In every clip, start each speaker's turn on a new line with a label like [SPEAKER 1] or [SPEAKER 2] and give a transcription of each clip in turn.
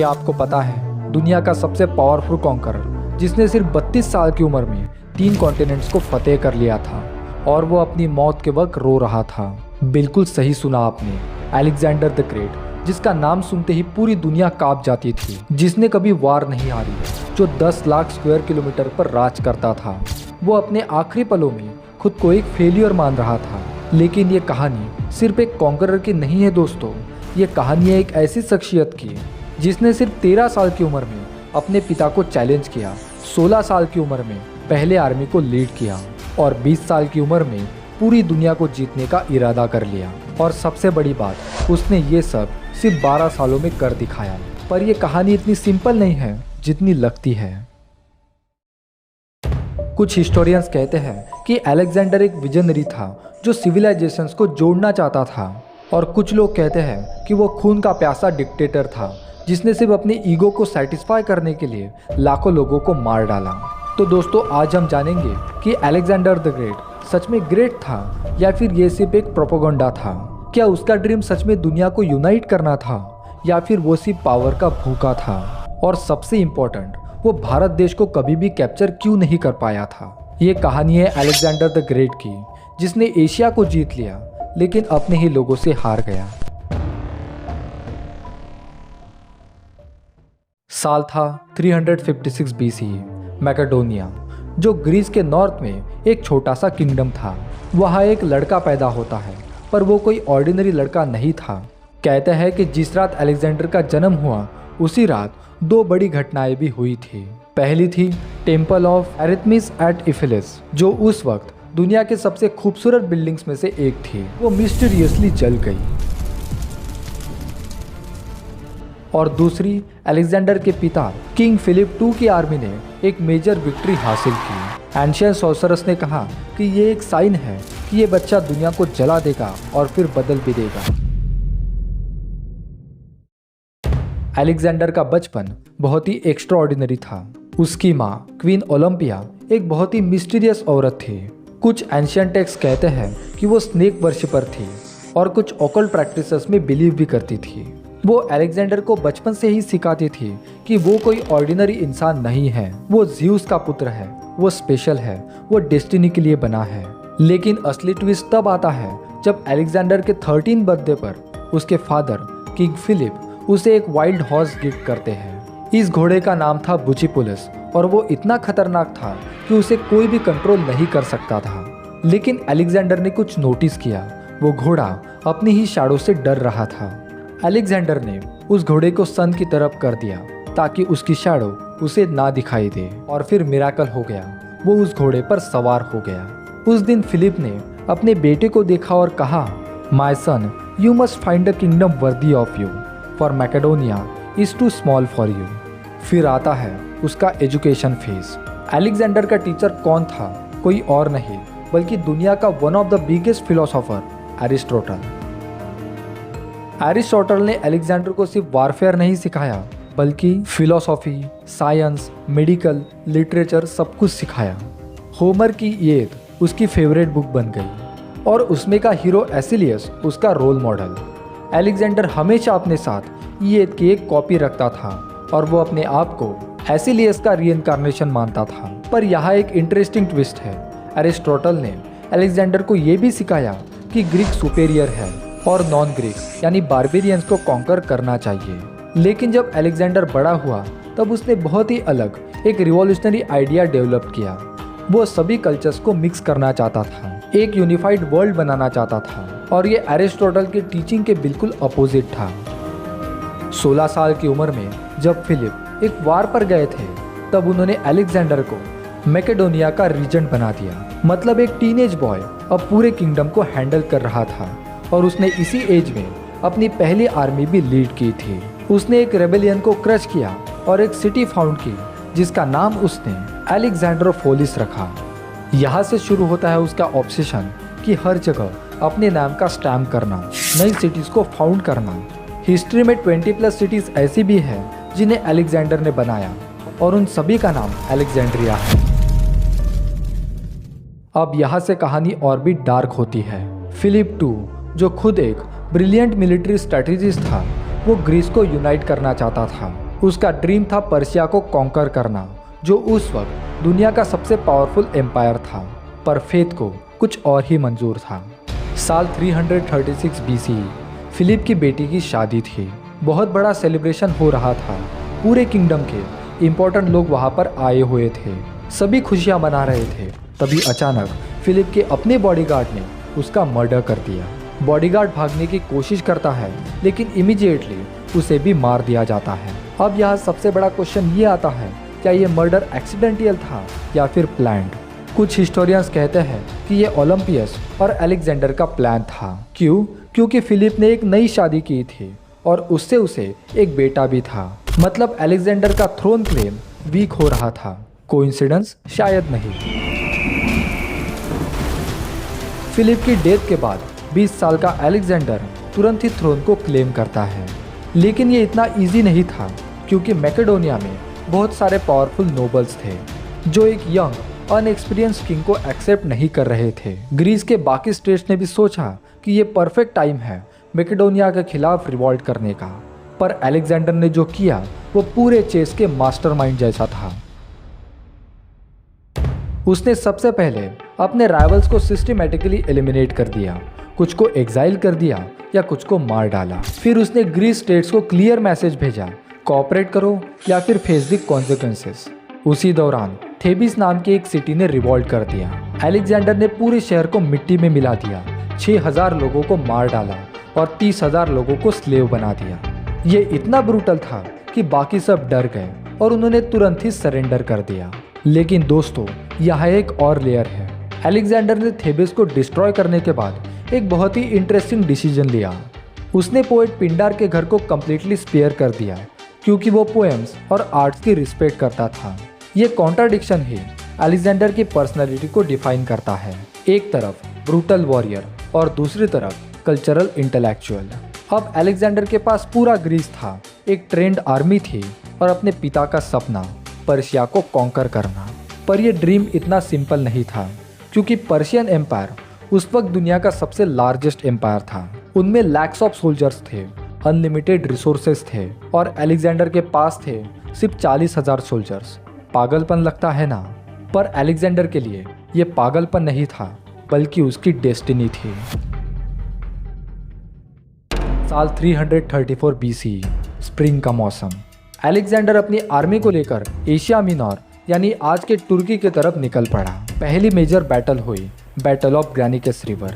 [SPEAKER 1] क्या आपको पता है दुनिया का सबसे पावरफुल कॉन्करर जिसने सिर्फ 32 साल की उम्र में 3 कॉन्टिनेंट्स को फतेह कर लिया था और वो अपनी मौत के वक्त रो रहा था? बिल्कुल सही सुना आपने, अलेक्जेंडर द ग्रेट, जिसका नाम सुनते ही पूरी दुनिया कांप जाती थी, जिसने कभी वार नहीं हारी, जो 10 लाख स्क्वायर किलोमीटर पर राज करता था। वो अपने आखिरी पलों में खुद को एक फेलियर मान रहा था। लेकिन ये कहानी सिर्फ एक कॉन्करर की नहीं है दोस्तों, ये कहानी है एक ऐसी शख्सियत की जिसने सिर्फ 13 साल की उम्र में अपने पिता को चैलेंज किया, 16 साल की उम्र में पहले आर्मी को लीड किया और 20 साल की उम्र में पूरी दुनिया को जीतने का इरादा कर लिया। और सबसे बड़ी बात, उसने ये सब सिर्फ 12 सालों में कर दिखाया। पर यह कहानी इतनी सिंपल नहीं है जितनी लगती है। कुछ हिस्टोरियंस कहते हैं कि अलेक्जेंडर एक विजनरी था जो सिविलाइजेशंस को जोड़ना चाहता था, और कुछ लोग कहते हैं कि वो खून का प्यासा डिक्टेटर था जिसने सिर्फ अपनी ईगो को सेटिस्फाई करने के लिए लाखों लोगों को मार डाला। तो दोस्तों, आज हम जानेंगे कि अलेक्जेंडर द ग्रेट सच में ग्रेट था या फिर ये सिर्फ एक प्रोपेगेंडा था। क्या उसका ड्रीम सच में दुनिया को यूनाइट करना था या फिर वो सिर्फ पावर का भूखा था? और सबसे इम्पोर्टेंट, वो भारत देश को कभी भी कैप्चर क्यों नहीं कर पाया था? ये कहानी है अलेक्जेंडर द ग्रेट की, जिसने एशिया को जीत लिया लेकिन अपने ही लोगों से हार गया। साल था 356 BCE। मैकेडोनिया, जो ग्रीस के नॉर्थ में एक छोटा सा किंगडम था, वहाँ एक लड़का पैदा होता है, पर वो कोई ऑर्डिनरी लड़का नहीं था। कहते हैं कि जिस रात अलेक्जेंडर का जन्म हुआ उसी रात 2 बड़ी घटनाएं भी हुई थी। पहली थी टेम्पल ऑफ एरिथमिस एट इफिलिस, जो उस वक्त दुनिया के सबसे खूबसूरत बिल्डिंग्स में से एक थी। वो मिस्टीरियसली जल गई। और दूसरी, अलेक्जेंडर के पिता किंग फिलिप II की आर्मी ने एक मेजर विक्ट्री हासिल की। एंशियंट सॉर्सरर्स ने कहा कि ये एक साइन है कि ये बच्चा दुनिया को जला देगा और फिर बदल भी देगा। अलेक्जेंडर का बचपन बहुत ही एक्स्ट्राऑर्डिनरी था। उसकी माँ क्वीन ओलंपिया एक बहुत ही मिस्टीरियस औरत थी। कुछ एंशियंट टेक्स्ट कहते हैं कि वो स्नेक वर्शिपर थी और कुछ ऑकल्ट प्रैक्टिसेस में बिलीव भी करती थी। वो अलेक्जेंडर को बचपन से ही सिखाती थी कि वो कोई ऑर्डिनरी इंसान नहीं है, वो ज़्यूस का पुत्र है, वो स्पेशल है, वो डेस्टिनी के लिए बना है। लेकिन असली ट्विस्ट तब आता है जब अलेक्जेंडर के 13 बर्थडे पर उसके फादर किंग फिलिप उसे एक वाइल्ड हॉर्स गिफ्ट करते हैं। इस घोड़े का नाम था बुचिपुलस और वो इतना खतरनाक था कि उसे कोई भी कंट्रोल नहीं कर सकता था। लेकिन अलेक्जेंडर ने कुछ नोटिस किया, वो घोड़ा अपनी ही शैडो से डर रहा था। अलेक्जेंडर ने उस घोड़े को सन की तरफ कर दिया ताकि उसकी शैडो उसे ना दिखाई दे, और फिर मिरेकल हो गया, वो उस घोड़े पर सवार हो गया। उस दिन फिलिप ने अपने बेटे को देखा और कहा, my son, you must find a kingdom worthy of you, for Macedonia is too small for you. फिर आता है उसका एजुकेशन फेज। अलेक्जेंडर का टीचर कौन था? कोई और नहीं बल्कि दुनिया का one of the biggest philosopher Aristotle. Aristotle ने अलेक्जेंडर को सिर्फ वारफेयर नहीं सिखाया बल्कि फिलॉसफी, साइंस, मेडिकल, लिटरेचर सब कुछ सिखाया। होमर की इलियड उसकी फेवरेट बुक बन गई और उसमें का हीरो एसिलियस उसका रोल मॉडल। अलेक्जेंडर हमेशा अपने साथ इलियड की एक कॉपी रखता था और वो अपने आप को एसिलियस का रीइंकार्नेशन मानता था। पर यहाँ एक इंटरेस्टिंग ट्विस्ट है। एरिस्टोटल ने अलेक्जेंडर को ये भी सिखाया कि ग्रीक सुपेरियर है और नॉन ग्रीक्स यानी बारबेरियंस को कॉन्कर करना चाहिए। लेकिन जब अलेक्जेंडर बड़ा हुआ तब उसने बहुत ही अलग एक रिवॉल्यूशनरी आइडिया डेवलप किया। वो सभी कल्चर्स को मिक्स करना चाहता था, एक यूनिफाइड वर्ल्ड बनाना चाहता था, और ये एरिस्टोटल की टीचिंग के बिल्कुल अपोजिट था। 16 साल की उम्र में जब फिलिप एक वार पर गए थे तब उन्होंने अलेक्जेंडर को मैकेडोनिया का रीजेंट बना दिया। मतलब एक टीनेज बॉय अब पूरे किंगडम को हैंडल कर रहा था और उसने इसी एज में अपनी पहली आर्मी भी लीड की थी। उसने एक रेबेलियन को क्रश किया और एक सिटी फाउंड की जिसका नाम उसने अलेक्जेंड्रोपोलिस रखा। यहाँ से शुरू होता है उसका ऑब्सेशन कि हर जगह अपने नाम का स्टैम्प करना, नई सिटीज को फाउंड करना। हिस्ट्री में 20+ सिटीज ऐसी भी हैं जिन्हें अलेक्जेंडर ने बनाया और उन सभी का नाम अलेक्जेंड्रिया है। अब यहाँ से कहानी और भी डार्क होती है। फिलिप II, जो खुद एक ब्रिलियंट मिलिट्री स्ट्रेटेजिस्ट था, वो ग्रीस को यूनाइट करना चाहता था उसका ड्रीम था पर्शिया को कॉन्कर करना, जो उस वक्त दुनिया का सबसे पावरफुल एम्पायर था। पर फेथ को कुछ और ही मंजूर था। साल 336 BCE फिलिप की बेटी की शादी थी। बहुत बड़ा सेलिब्रेशन हो रहा था। पूरे किंगडम के इम्पोर्टेंट लोग वहाँ पर आए हुए थे। सभी खुशियाँ मना रहे थे। तभी अचानक फिलिप के अपने बॉडीगार्ड ने उसका मर्डर कर दिया। बॉडीगार्ड भागने की कोशिश करता है, लेकिन इमीडिएटली उसे भी मार दिया जाता है। अब यहाँ सबसे बड़ा क्वेश्चन ये आता है, क्या ये मर्डर एक्सीडेंटल था या फिर प्लान्ड? कुछ हिस्टोरियंस कहते हैं कि ये ओलंपियस और अलेक्जेंडर का प्लान था। क्यों? क्योंकि फिलिप ने एक नई शादी की थी और उससे उसे एक बेटा भी था। मतलब अलेक्जेंडर का थ्रोन क्लेम वीक हो रहा था। कोइंसिडेंस? शायद नहीं। फिलिप की डेथ के बाद 20 साल का अलेक्जेंडर तुरंत ही थ्रोन को क्लेम करता है। लेकिन ये इतना इजी नहीं था, क्योंकि मैकेडोनिया में बहुत सारे पावरफुल नोबल्स थे जो एक यंग अनएक्सपीरियंस्ड किंग को एक्सेप्ट नहीं कर रहे थे। ग्रीस के बाकी स्टेट्स ने भी सोचा कि ये परफेक्ट टाइम है मैकेडोनिया के खिलाफ रिवॉल्ट करने का। पर अलेक्जेंडर ने जो किया वो पूरे चेस के मास्टरमाइंड जैसा था। उसने सबसे पहले अपने राइवल्स को सिस्टमैटिकली एलिमिनेट कर दिया, कुछ को एग्जाइल कर दिया या कुछ को मार डाला। फिर उसने ग्रीस स्टेट्स को क्लियर मैसेज भेजा, कोऑपरेट करो या फिर फेस द कॉन्सिक्वेंसेस। उसी दौरान थेबिस नाम की एक सिटी ने रिवॉल्ट कर दिया। अलेक्जेंडर ने पूरे शहर को मिट्टी में मिला दिया, 6000 लोगों को मार डाला और 30,000 लोगों को स्लेव बना दिया। ये इतना ब्रूटल था कि बाकी सब डर गए और उन्होंने तुरंत ही सरेंडर कर दिया। लेकिन दोस्तों, यहाँ एक और लेयर है। अलेक्जेंडर ने थेबिस को डिस्ट्रॉय करने के बाद एक बहुत ही इंटरेस्टिंग डिसीजन लिया। उसने पोएट पिंडार के घर को कम्प्लीटली स्पेयर कर दिया, क्योंकि वो पोएम्स और आर्ट्स की रिस्पेक्ट करता था। ये कॉन्ट्राडिक्शन ही अलेक्जेंडर की पर्सनैलिटी को डिफाइन करता है। एक तरफ ब्रूटल वॉरियर और दूसरी तरफ कल्चरल इंटेलेक्चुअल। अब अलेक्जेंडर के पास पूरा ग्रीस था, एक ट्रेंड आर्मी थी और अपने पिता का सपना पर्शिया को कॉन्कर करना। पर यह ड्रीम इतना सिंपल नहीं था, क्योंकि पर्शियन एम्पायर उस वक्त दुनिया का सबसे लार्जेस्ट एम्पायर था। उनमें लैक्स ऑफ सोल्जर्स थे, अनलिमिटेड रिसोर्सेस थे और अलेक्जेंडर के पास थे सिर्फ 40,000 सोल्जर्स। पागलपन लगता है ना? पर अलेक्जेंडर के लिए ये पागलपन नहीं था, बल्कि उसकी डेस्टिनी थी। साल 334 BCE, स्प्रिंग का मौसम। अलेक्जेंडर अपनी आर्मी को लेकर एशिया मिनोर यानी आज के तुर्की की तरफ निकल पड़ा। पहली मेजर बैटल हुई, battle of Granicus river.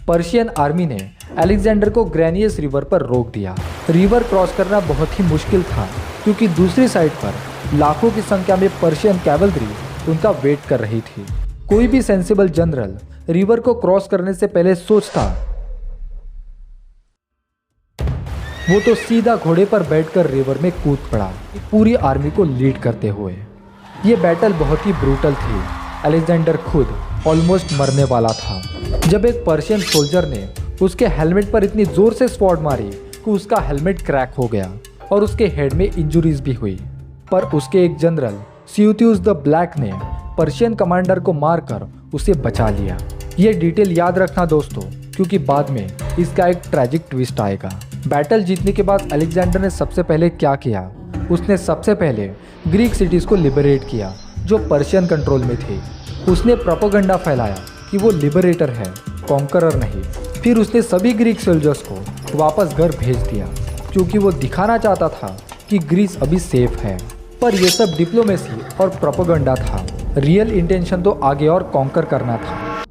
[SPEAKER 1] Persian army ने अलेक्जेंडर को ग्रैनियस रिवर पर रोक दिया। रिवर क्रॉस करना बहुत ही मुश्किल था, क्योंकि दूसरी साइड पर लाखों की संख्या में पर्शियन कैवलरी उनका वेट कर रही थी। कोई भी सेंसिबल जनरल रिवर को क्रॉस करने से पहले सोचता, वो तो सीधा घोड़े पर बैठकर रिवर में कूद पड़ा, पूरी आर्मी को लीड करते हुए। ये बैटल बहुत ही ब्रूटल थी। अलेक्जेंडर खुद ऑलमोस्ट मरने वाला था, जब एक पर्शियन सोल्जर ने उसके हेलमेट पर इतनी जोर से स्वॉर्ड मारी कि उसका हेलमेट क्रैक हो गया और उसके हेड में इंजुरीज भी हुई। पर उसके एक जनरल सियूथियस द ब्लैक ने पर्शियन कमांडर को मारकर उसे बचा लिया। ये डिटेल याद रखना दोस्तों, क्योंकि बाद में इसका एक ट्रैजिक ट्विस्ट आएगा। बैटल जीतने के बाद अलेक्जेंडर ने सबसे पहले क्या किया? उसने सबसे पहले ग्रीक सिटीज को लिबरेट किया जो पर्शियन कंट्रोल में थी। उसने प्रोपेगेंडा फैलाया कि वो लिबरेटर है, कॉन्करर नहीं। फिर उसने सभी ग्रीक सोल्जर्स को वापस घर भेज दिया, क्योंकि वो दिखाना चाहता था कि ग्रीस अभी सेफ है। पर यह सब डिप्लोमेसी और प्रोपेगेंडा था। रियल इंटेंशन तो आगे और कॉन्कर करना था।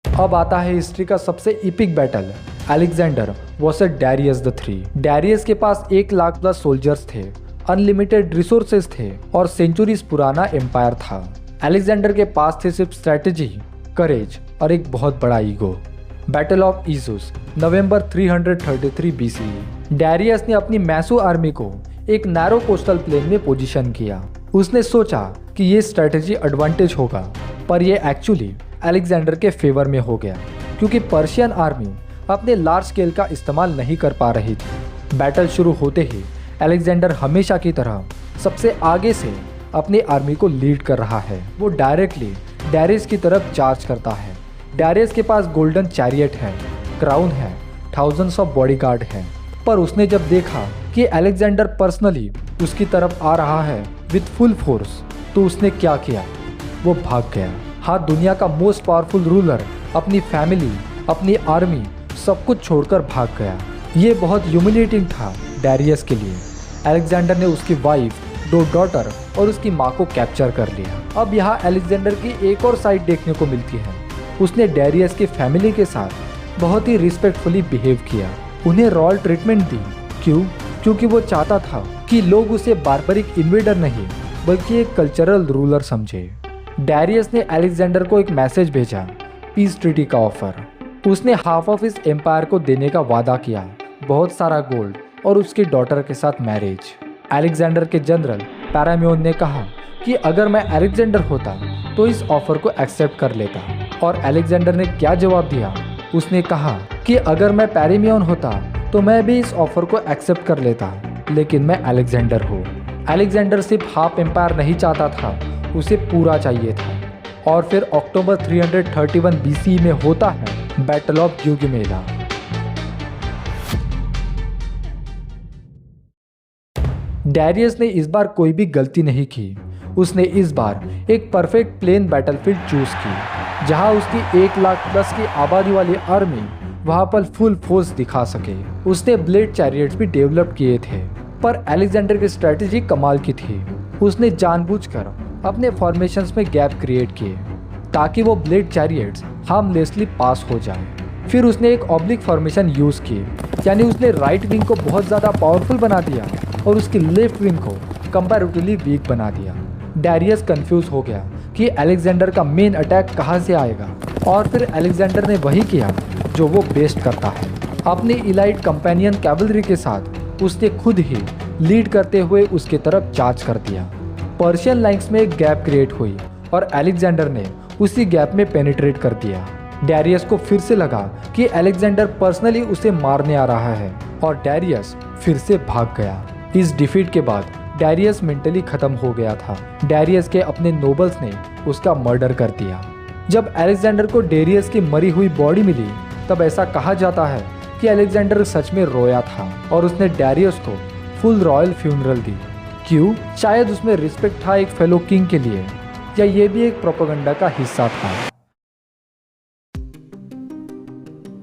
[SPEAKER 1] अब आता है हिस्ट्री का सबसे EPIC battle, Alexander versus Darius the three. Darius के पास 1 लाख प्लस सोल्जर्स थे, अनलिमिटेड रिसोर्सेज थे और सेंचुरीज पुराना एम्पायर था। अलेक्जेंडर के पास थे सिर्फ स्ट्रैटेजी, करेज और एक बहुत बड़ा ego. Battle of Issus, November 333 BCE। Darius ने अपनी मैसो आर्मी को एक नैरो कोस्टल प्लेन में पोजीशन किया। उसने सोचा कि ये स्ट्रैटेजी एडवांटेज होगा, पर यह एक्चुअली अलेक्जेंडर के फेवर में हो गया, क्योंकि पर्शियन आर्मी अपने लार्ज स्केल का इस्तेमाल नहीं कर पा रही थी। बैटल शुरू होते ही अलेक्जेंडर हमेशा की तरह सबसे आगे से अपनी आर्मी को लीड कर रहा है। वो डायरेक्टली डैरियस की तरफ चार्ज करता है। डैरियस के पास गोल्डन चैरियट है, क्राउन है, थाउजेंड्स ऑफ बॉडीगार्ड हैं, पर उसने जब देखा कि अलेक्जेंडर पर्सनली उसकी तरफ आ रहा है विद फुल फोर्स, तो उसने क्या किया, वो भाग गया। हाँ, दुनिया का मोस्ट पावरफुल रूलर अपनी फैमिली, अपनी आर्मी, सब कुछ छोड़कर भाग गया। ये बहुत ह्यूमिलिएटिंग था डैरियस के लिए। अलेक्जेंडर ने उसकी वाइफ, 2 डॉटर और उसकी माँ को कैप्चर कर लिया। अब यहाँ अलेक्जेंडर की एक और साइड देखने को मिलती है। उसने डैरियस की फैमिली के साथ बहुत ही रिस्पेक्टफुली बिहेव किया, उन्हें रॉयल ट्रीटमेंट दी। क्यों? क्योंकि वो चाहता था कि लोग उसे बार्बरिक इन्वेडर नहीं बल्कि एक कल्चरल रूलर समझे। डैरियस ने अलेक्जेंडर को एक मैसेज भेजा, पीस ट्रीटी का ऑफर। उसने हाफ ऑफ इस एम्पायर को देने का वादा किया, बहुत सारा गोल्ड और उसकी डॉटर के साथ मैरिज। अलेक्जेंडर के जनरल पैरामियोन ने कहा कि अगर मैं अलेक्जेंडर होता तो इस ऑफर को एक्सेप्ट कर लेता, और अलेक्जेंडर ने क्या जवाब दिया? उसने कहा कि अगर मैं पैरामियोन होता तो मैं भी इस ऑफर को एक्सेप्ट कर लेता, लेकिन मैं अलेक्जेंडर हूँ। अलेक्जेंडर सिर्फ हाफ एम्पायर नहीं चाहता था, उसे पूरा चाहिए था। और फिर अक्टूबर 331 बीसी में होता है बैटल ऑफ ग्यूगिमेला। डैरियस ने इस बार कोई भी गलती नहीं की। उसने इस बार एक परफेक्ट प्लेन बैटलफील्ड चूज की, जहां उसकी 1 लाख प्लस की आबादी वाली आर्मी वहां पर फुल फोर्स दिखा सके। उसने ब्लेड चैरियट्स भी डेवलप किए थे, पर अलेक्जेंडर की स्ट्रेटेजी कमाल की थी। उसने जानबूझकर अपने फॉर्मेशंस में गैप क्रिएट किए ताकि वो ब्लेड चैरियट्स हार्मलेसली पास हो जाए। फिर उसने एक ऑब्लिक फॉर्मेशन यूज की, यानी उसने राइट विंग को बहुत ज़्यादा पावरफुल बना दिया और उसकी लेफ्ट विंग को कंपैरेटिवली वीक बना दिया। डैरियस कंफ्यूज हो गया कि अलेक्जेंडर का मेन अटैक कहाँ से आएगा, और फिर अलेक्जेंडर ने वही किया जो वो बेस्ट करता है। अपनी इलाइट कंपेनियन कैवलरी के साथ उसने खुद ही लीड करते हुए उसके तरफ चार्ज कर दिया। पर्शियन लाइन्स में एक गैप क्रिएट हुई और अलेक्जेंडर ने उसी गैप में पेनिट्रेट कर दिया। डैरियस को फिर से लगा कि अलेक्जेंडर पर्सनली उसे मारने आ रहा है, और डैरियस फिर से भाग गया। इस डिफीट के बाद डैरियस मेंटली खत्म हो गया था। डैरियस के अपने नोबल्स ने उसका मर्डर कर दिया। जब अलेक्जेंडर को डैरियस की मरी हुई बॉडी मिली, तब ऐसा कहा जाता है कि अलेक्जेंडर सच में रोया था और उसने डैरियस को फुल रॉयल फ्यूनरल दी। क्यों? शायद उसमें रिस्पेक्ट था एक फेलो किंग के लिए, या ये भी एक प्रोपेगेंडा का हिस्सा था।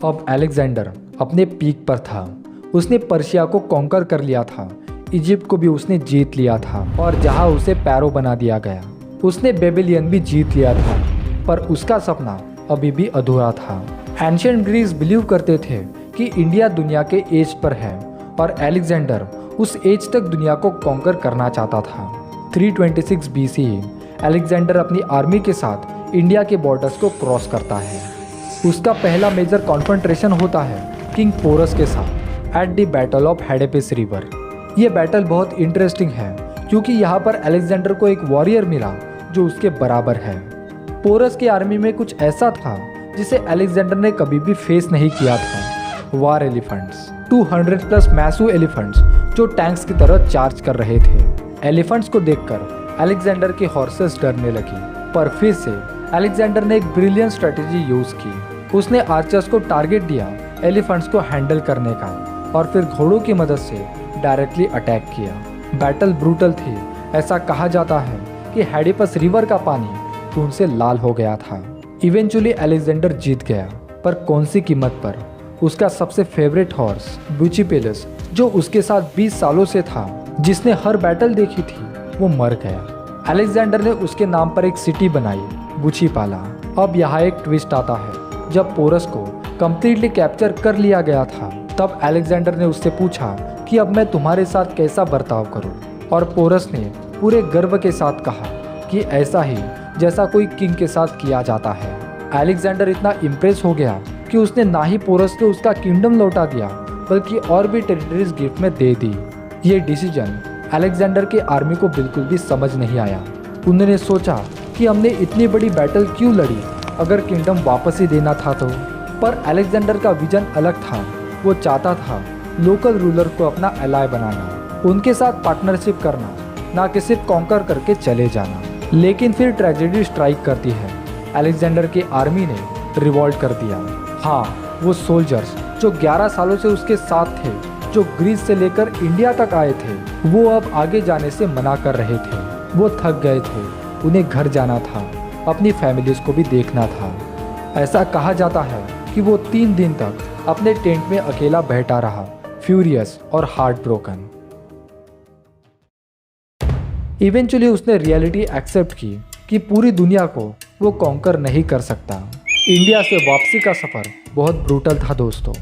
[SPEAKER 1] अब अलेक्जेंडर अपने पीक पर था। उसने पर्शिया को कॉन्कर कर लिया था, इजिप्ट को भी उसने जीत लिया था, और जहां उसे पैरो बना दिया गया, उसने बेबीलियन भी जीत लिया था। पर उसका सपना अभी भी अधूरा था। एंशिएंट ग्रीस बिलीव करते थे कि इंडिया दुनिया के एज पर है, और अलेक्जेंडर उस एज तक दुनिया को कॉन्कर करना चाहता था। 326 BC अलेक्जेंडर अपनी आर्मी के साथ इंडिया के बॉर्डर्स को क्रॉस करता है। उसका पहला मेजर कॉन्फ्रंटेशन होता है किंग पोरस के साथ at the battle of Hydaspes river. ये बैटल बहुत इंटरेस्टिंग है क्योंकि यहाँ पर अलेक्जेंडर को एक वॉरियर मिला जो उसके बराबर है। पोरस की आर्मी में कुछ ऐसा था जिसे अलेक्जेंडर ने कभी भी फेस नहीं किया था, वार एलिफेंट्स। 200 प्लस मैसिव एलिफेंट्स जो टैंक्स की तरह चार्ज कर रहे थे। एलिफेंट्स को देखकर अलेक्जेंडर के हॉर्सेस डरने लगी, पर फिर से अलेक्जेंडर ने एक ब्रिलियंट स्ट्रेटेजी यूज की। उसने आर्चर्स को टारगेट दिया एलिफेंट्स को हैंडल करने का, और फिर घोड़ों की मदद से डायरेक्टली अटैक किया। बैटल ब्रूटल थी। ऐसा कहा जाता है कि हेडेपस रिवर का पानी खून से लाल हो गया था। इवेंचुअली अलेक्जेंडर जीत गया, पर कौन सी कीमत पर? उसका सबसे फेवरेट हॉर्स बुचिपेलस, जो उसके साथ 20 सालों से था, जिसने हर बैटल देखी थी, वो मर गया। अलेक्जेंडर ने उसके नाम पर एक सिटी बनाई, बुचीपाला। अब यहाँ एक ट्विस्ट आता है। जब पोरस को कंप्लीटली कैप्चर कर लिया गया था, तब अलेक्जेंडर ने उससे पूछा कि अब मैं तुम्हारे साथ कैसा बर्ताव करूं, और पोरस ने पूरे गर्व के साथ कहा कि ऐसा ही जैसा कोई किंग के साथ किया जाता है। अलेक्जेंडर इतना इम्प्रेस हो गया कि उसने ना ही पोरस को उसका किंगडम लौटा दिया, बल्कि और भी टेरिटरीज गिफ्ट में दे दी। ये डिसीजन अलेक्जेंडर की आर्मी को बिल्कुल भी समझ नहीं आया। उन्होंने सोचा कि हमने इतनी बड़ी बैटल क्यों लड़ी अगर किंगडम वापस ही देना था तो। पर अलेक्जेंडर का विजन अलग था। वो चाहता था लोकल रूलर को अपना एलाय बनाना, उनके साथ पार्टनरशिप करना, ना कि सिर्फ कॉन्कर करके चले जाना। लेकिन फिर ट्रेजेडी स्ट्राइक करती है। अलेक्जेंडर की आर्मी ने रिवॉल्ट कर दिया। हाँ, वो सोल्जर्स जो 11 सालों से उसके साथ थे, जो ग्रीस से लेकर इंडिया तक आए थे वो अब आगे जाने से मना कर रहे थे। वो थक गए थे, उन्हें घर जाना था, अपनी फैमिलीज को भी देखना था। ऐसा कहा जाता है कि वो 3 दिन तक अपने टेंट में अकेला बैठा रहा, फ्यूरियस और हार्ट ब्रोकन। इवेंचुअली उसने रियलिटी एक्सेप्ट की कि पूरी दुनिया को वो कॉन्कर नहीं कर सकता। इंडिया से वापसी का सफ़र बहुत ब्रूटल था दोस्तों।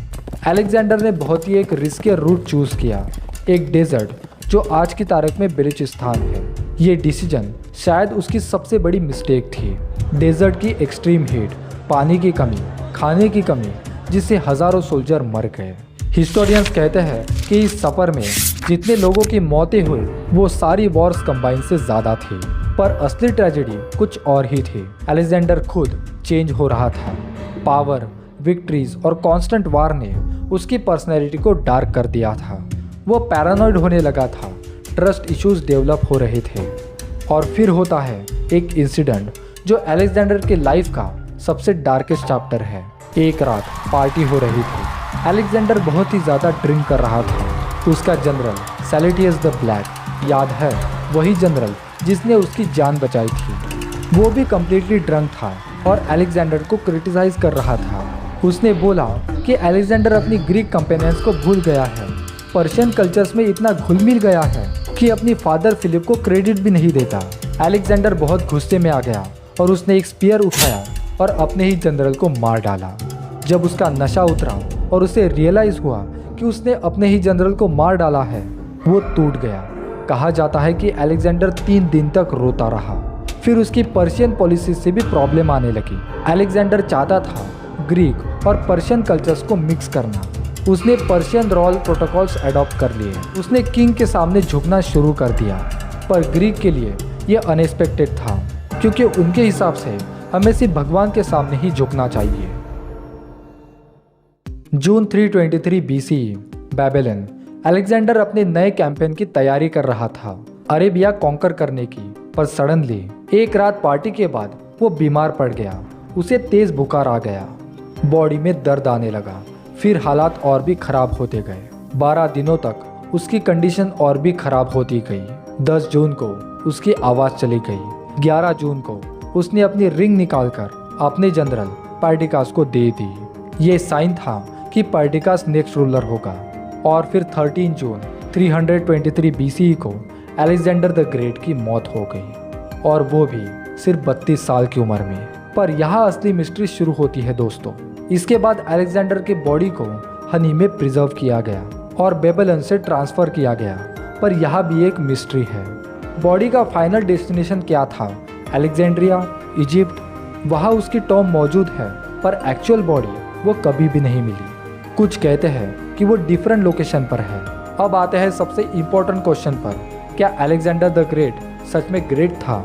[SPEAKER 1] अलेक्जेंडर ने बहुत ही एक रिस्की रूट चूज़ किया, एक डेजर्ट जो आज की तारीख में बलूचिस्तान है। ये डिसीजन शायद उसकी सबसे बड़ी मिस्टेक थी। डेजर्ट की एक्सट्रीम हीट, पानी की कमी, खाने की कमी, जिससे हज़ारों सोल्जर मर गए। हिस्टोरियंस कहते हैं कि इस सफ़र में जितने लोगों की मौतें हुई वो सारी वॉर्स कंबाइन से ज़्यादा थी, पर असली ट्रेजेडी कुछ और ही थी। अलेक्जेंडर खुद चेंज हो रहा था। पावर, विक्ट्रीज और कांस्टेंट वार ने उसकी पर्सनैलिटी को डार्क कर दिया था। वो पैरानॉइड होने लगा था, ट्रस्ट इश्यूज डेवलप हो रहे थे। और फिर होता है एक इंसिडेंट जो अलेक्जेंडर के लाइफ का सबसे डार्केस्ट चैप्टर है। एक रात पार्टी हो रही थी। अलेक्जेंडर बहुत ही ज़्यादा ड्रिंक कर रहा था। उसका जनरल सैलिटियस द ब्लैक, याद है वही जनरल जिसने उसकी जान बचाई थी, वो भी कम्प्लीटली ड्रंक था और अलेक्जेंडर को क्रिटिसाइज कर रहा था। उसने बोला कि अलेक्जेंडर अपनी ग्रीक कंपेनियंस को भूल गया है, पर्शियन कल्चर्स में इतना घुल मिल गया है कि अपनी फादर फिलिप को क्रेडिट भी नहीं देता। अलेक्जेंडर बहुत गुस्से में आ गया और उसने एक स्पीयर उठाया और अपने ही जनरल को मार डाला। जब उसका नशा उतरा और उसे रियलाइज़ हुआ कि उसने अपने ही जनरल को मार डाला है, वो टूट गया। कहा जाता है कि अलेक्जेंडर 3 दिन तक रोता रहा। फिर उसकी पर्शियन पॉलिसी से भी प्रॉब्लम आने लगी। अलेक्जेंडर चाहता था ग्रीक और पर्शियन कल्चर्स को मिक्स करना। उसने पर्शियन रॉयल प्रोटोकॉल्स अडॉप्ट कर लिए। उसने किंग के सामने झुकना शुरू कर दिया। पर ग्रीक के लिए यह अनएक्सपेक्टेड था, क्योंकि उनके हिसाब से हमें सिर्फ भगवान के सामने ही झुकना चाहिए। जून 323 BCE, बेबीलोन। अलेक्जेंडर अपने नए कैंपेन की तैयारी कर रहा था, अरेबिया कॉन्कर करने की। पर सडनली एक रात पार्टी के बाद वो बीमार पड़ गया। उसे तेज बुखार आ गया, बॉडी में दर्द आने लगा। फिर हालात और भी खराब होते गए। 12 दिनों तक उसकी कंडीशन और भी खराब होती गई। 10 जून को उसकी आवाज़ चली गई। 11 जून को उसने अपनी रिंग निकालकर अपने जनरल पर्डिकास को दे दी। ये साइन था कि पर्डिकास नेक्स्ट रूलर होगा। और फिर 13 जून 323 BCE को अलेक्जेंडर द ग्रेट की मौत हो गई, और वो भी सिर्फ 32 साल की उम्र में। पर यहाँ असली मिस्ट्री शुरू होती है दोस्तों। इसके बाद अलेक्जेंडर के बॉडी को हनी में प्रिजर्व किया गया और बेबीलोन से ट्रांसफ़र किया गया। पर यहाँ भी एक मिस्ट्री है। बॉडी का फाइनल डेस्टिनेशन क्या था? Alexandria, Egypt? वहाँ उसकी टॉम मौजूद है, पर एक्चुअल बॉडी वो कभी भी नहीं मिली। कुछ कहते हैं कि वो डिफरेंट लोकेशन पर है। अब आते हैं सबसे इम्पोर्टेंट क्वेश्चन पर, क्या अलेक्जेंडर द ग्रेट सच में ग्रेट था?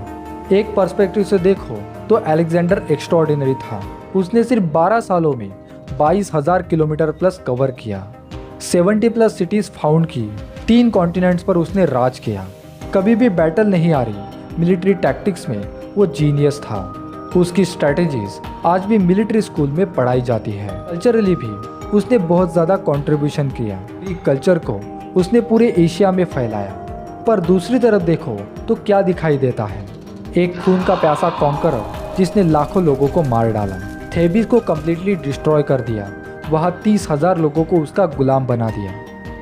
[SPEAKER 1] एक पर्सपेक्टिव से देखो तो अलेक्जेंडर एक्स्ट्राऑर्डिनरी था। उसने सिर्फ 12 सालों में 22,000 किलोमीटर प्लस कवर किया, 70+ सिटीज़ फाउंड की, 3 कॉन्टिनेंट्स पर उसने राज किया। कभी भी बैटल नहीं आ रही। मिलिट्री टैक्टिक्स में वो जीनियस था। उसकी स्ट्रैटेजीज आज भी मिलिट्री स्कूल में पढ़ाई जाती है। कल्चरली भी उसने बहुत ज़्यादा कंट्रीब्यूशन किया। ग्रीक कल्चर को उसने पूरे एशिया में फैलाया। पर दूसरी तरफ देखो तो क्या दिखाई देता है? एक खून का प्यासा कॉन्करर जिसने लाखों लोगों को मार डाला, थेबिस को कम्प्लीटली डिस्ट्रॉय कर दिया, वहाँ 30,000 लोगों को उसका गुलाम बना दिया,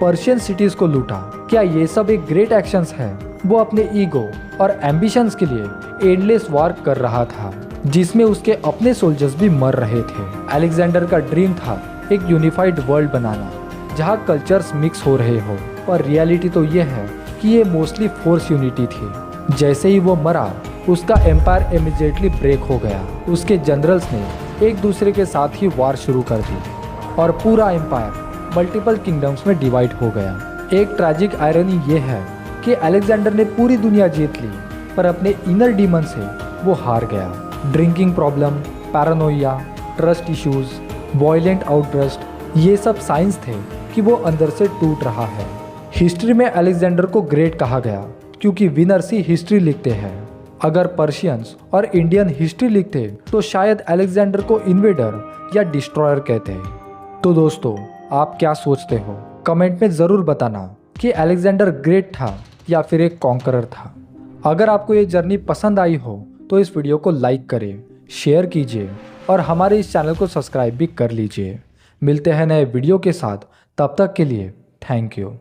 [SPEAKER 1] पर्शियन सिटीज़ को लूटा। क्या ये सब एक ग्रेट एक्शंस है? वो अपने ईगो और एम्बिशंस के लिए एंडलेस वार कर रहा था, जिसमें उसके अपने सोल्जर्स भी मर रहे थे। अलेक्जेंडर का ड्रीम था एक यूनिफाइड वर्ल्ड बनाना, जहाँ कल्चर्स मिक्स हो रहे हो। पर रियलिटी तो ये है कि ये मोस्टली फोर्स यूनिटी थी। जैसे ही वो मरा, उसका एम्पायर इमीडिएटली ब्रेक हो गया। उसके जनरल्स ने एक दूसरे के साथ ही वार शुरू कर दी और पूरा एम्पायर मल्टीपल किंगडम्स में डिवाइड हो गया। एक ट्रैजिक आयरनी ये है कि अलेक्जेंडर ने पूरी दुनिया जीत ली, पर अपने इनर डीमन से वो हार गया। Drinking problem, paranoia, trust issues, violent outburst, ये सब साइंस थे कि वो अंदर से टूट रहा है। हिस्ट्री में अलेक्जेंडर को ग्रेट कहा गया क्योंकि विनर्स ही हिस्ट्री लिखते हैं। अगर पर्शियंस और इंडियन हिस्ट्री लिखते तो शायद अलेक्जेंडर को इन्वेडर या डिस्ट्रॉयर कहते। तो दोस्तों, आप क्या सोचते हो? कमेंट में ज़रूर बताना कि अलेक्जेंडर ग्रेट था या फिर एक कॉन्करर था। अगर आपको ये जर्नी पसंद आई हो तो इस वीडियो को लाइक करें, शेयर कीजिए और हमारे इस चैनल को सब्सक्राइब भी कर लीजिए। मिलते हैं नए वीडियो के साथ, तब तक के लिए थैंक यू।